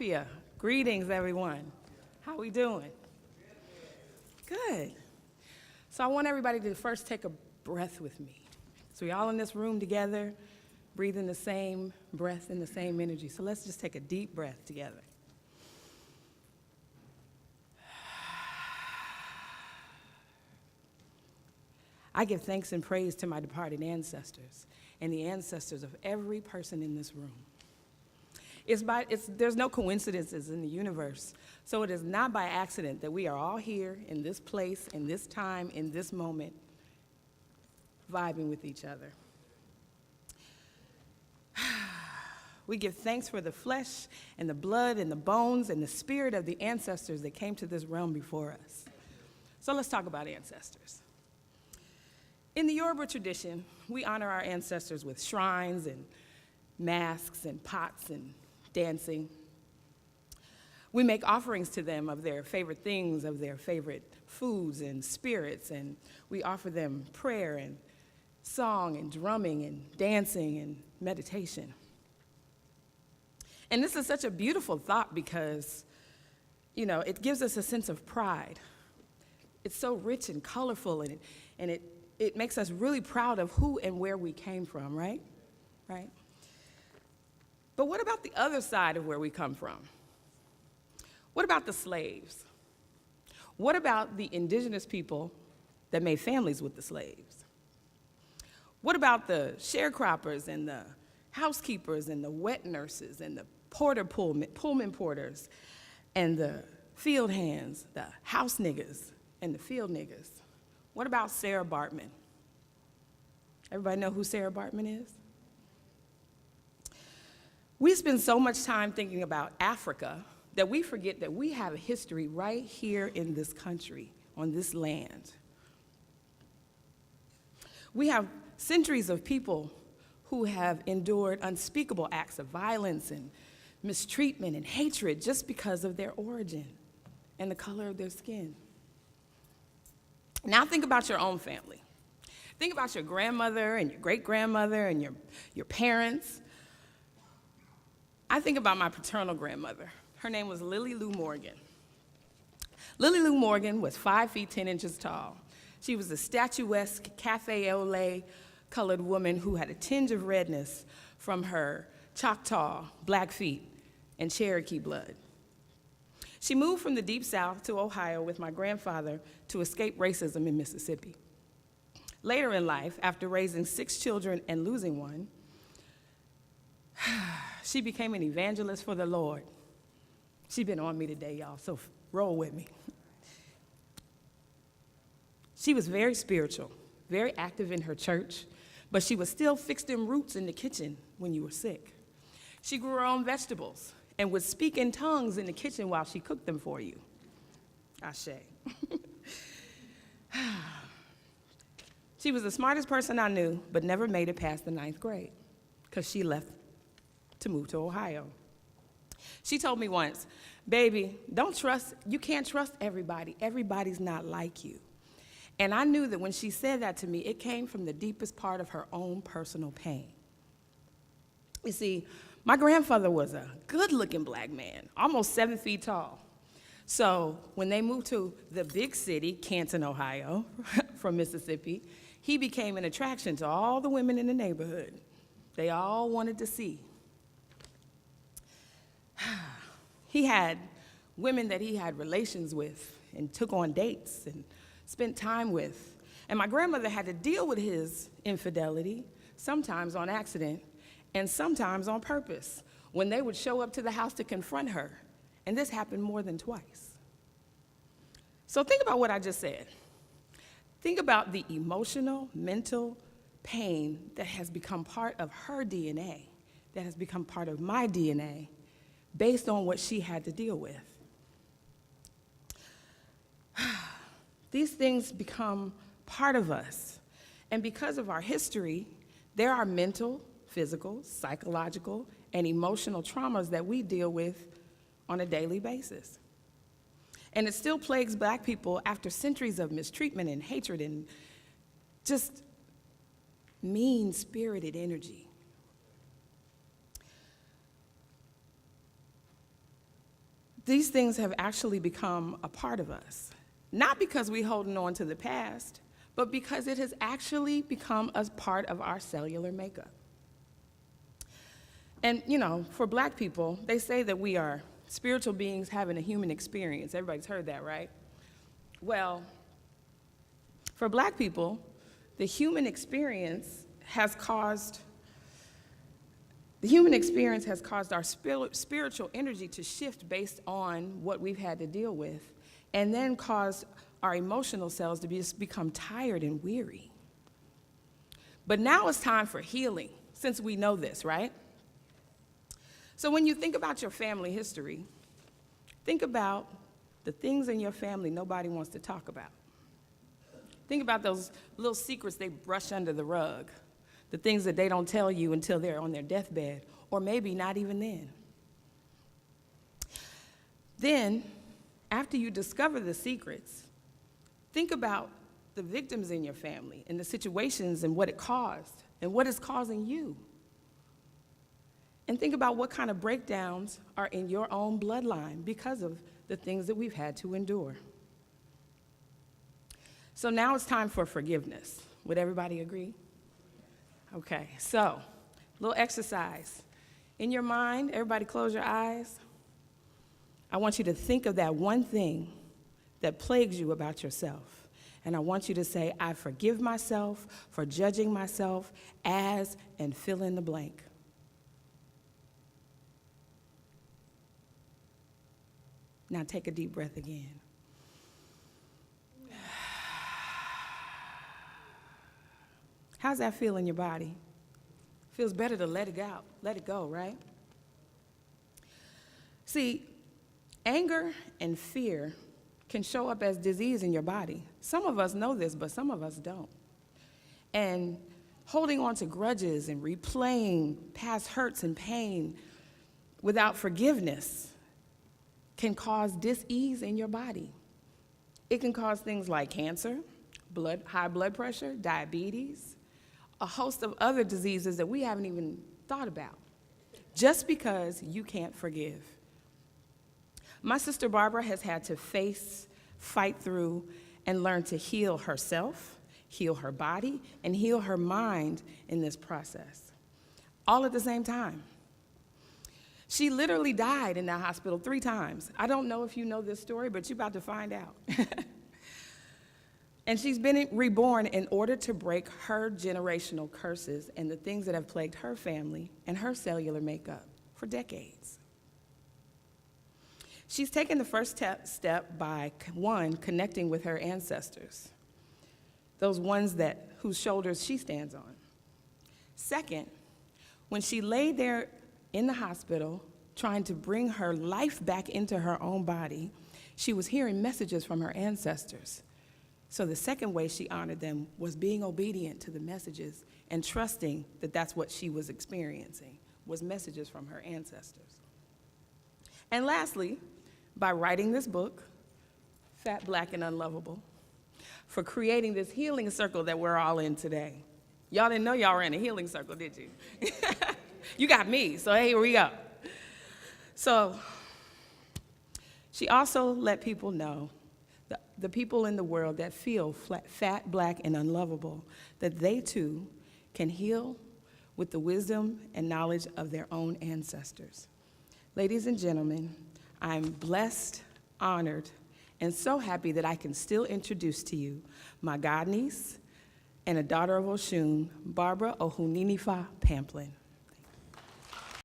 Afia. Greetings, everyone. How we doing? Good. So I want everybody to first take a breath with me. So we're all in this room together, breathing the same breath and the same energy. So let's just take a deep breath together. I give thanks and praise to my departed ancestors and the ancestors of every person in this room. There's no coincidences in the universe, so it is not by accident that we are all here in this place, in this time, in this moment, vibing with each other. We give thanks for the flesh and the blood and the bones and the spirit of the ancestors that came to this realm before us. So let's talk about ancestors. In the Yoruba tradition, we honor our ancestors with shrines and masks and pots and dancing. We make offerings to them of their favorite things, of their favorite foods and spirits, and we offer them prayer and song and drumming and dancing and meditation. And this is such a beautiful thought because, it gives us a sense of pride. It's so rich and colorful, and it makes us really proud of who and where we came from, right? Right? But what about the other side of where we come from? What about the slaves? What about the indigenous people that made families with the slaves? What about the sharecroppers and the housekeepers and the wet nurses and the Pullman porters and the field hands, the house niggas and the field niggas? What about Sarah Baartman? Everybody know who Sarah Baartman is? We spend so much time thinking about Africa that we forget that we have a history right here in this country, on this land. We have centuries of people who have endured unspeakable acts of violence and mistreatment and hatred just because of their origin and the color of their skin. Now think about your own family. Think about your grandmother and your great-grandmother and your parents. I think about my paternal grandmother. Her name was Lily Lou Morgan. Lily Lou Morgan was 5 feet 10 inches tall. She was a statuesque, cafe au lait colored woman who had a tinge of redness from her Choctaw, Blackfeet, and Cherokee blood. She moved from the Deep South to Ohio with my grandfather to escape racism in Mississippi. Later in life, after raising 6 children and losing one, she became an evangelist for the Lord. She's been on me today, y'all, so roll with me. She was very spiritual, very active in her church, but she was still fixed in roots in the kitchen when you were sick. She grew her own vegetables and would speak in tongues in the kitchen while she cooked them for you. Ashe. She was the smartest person I knew, but never made it past the 9th grade because she left to move to Ohio. She told me once, baby, you can't trust everybody. Everybody's not like you. And I knew that when she said that to me, it came from the deepest part of her own personal pain. You see, my grandfather was a good-looking black man, almost 7 feet tall. So when they moved to the big city, Canton, Ohio, from Mississippi, he became an attraction to all the women in the neighborhood. They all wanted to see. He had women that he had relations with and took on dates and spent time with. And my grandmother had to deal with his infidelity, sometimes on accident and sometimes on purpose, when they would show up to the house to confront her. And this happened more than twice. So think about what I just said. Think about the emotional, mental pain that has become part of her DNA, that has become part of my DNA, based on what she had to deal with. These things become part of us. And because of our history, there are mental, physical, psychological, and emotional traumas that we deal with on a daily basis. And it still plagues Black people after centuries of mistreatment and hatred and just mean-spirited energy. these things have actually become a part of us. Not because we're holding on to the past, but because it has actually become a part of our cellular makeup. And, for Black people, they say that we are spiritual beings having a human experience. Everybody's heard that, right? Well, for Black people, the human experience has caused our spiritual energy to shift based on what we've had to deal with, and then caused our emotional selves to become tired and weary. But now it's time for healing, since we know this, right? So when you think about your family history, think about the things in your family nobody wants to talk about. Think about those little secrets they brush under the rug, the things that they don't tell you until they're on their deathbed, or maybe not even then. Then, after you discover the secrets, think about the victims in your family and the situations and what it caused and what is causing you. And think about what kind of breakdowns are in your own bloodline because of the things that we've had to endure. So now it's time for forgiveness. Would everybody agree? Okay, so a little exercise. In your mind, everybody close your eyes. I want you to think of that one thing that plagues you about yourself. And I want you to say, I forgive myself for judging myself as, and fill in the blank. Now take a deep breath again. How's that feel in your body? Feels better to let it go, right? See, anger and fear can show up as disease in your body. Some of us know this, but some of us don't. And holding on to grudges and replaying past hurts and pain without forgiveness can cause dis-ease in your body. It can cause things like cancer, high blood pressure, diabetes, a host of other diseases that we haven't even thought about, just because you can't forgive. My sister Barbara has had to fight through, and learn to heal herself, heal her body, and heal her mind in this process, all at the same time. She literally died in that hospital 3 times. I don't know if you know this story, but you're about to find out. And she's been reborn in order to break her generational curses and the things that have plagued her family and her cellular makeup for decades. She's taken the first step by, 1, connecting with her ancestors, those ones whose shoulders she stands on. 2nd, when she lay there in the hospital trying to bring her life back into her own body, she was hearing messages from her ancestors. So the second way she honored them was being obedient to the messages and trusting that that's what she was experiencing, was messages from her ancestors. And lastly, by writing this book, Fat, Black, and Unlovable, for creating this healing circle that we're all in today. Y'all didn't know y'all were in a healing circle, did you? You got me, so hey, here we go. So she also let people know, the people in the world that feel fat, black, and unlovable, that they too can heal with the wisdom and knowledge of their own ancestors. Ladies and gentlemen, I'm blessed, honored, and so happy that I can still introduce to you my godniece and a daughter of Oshun, Barbara Ohuninifa Pamplin.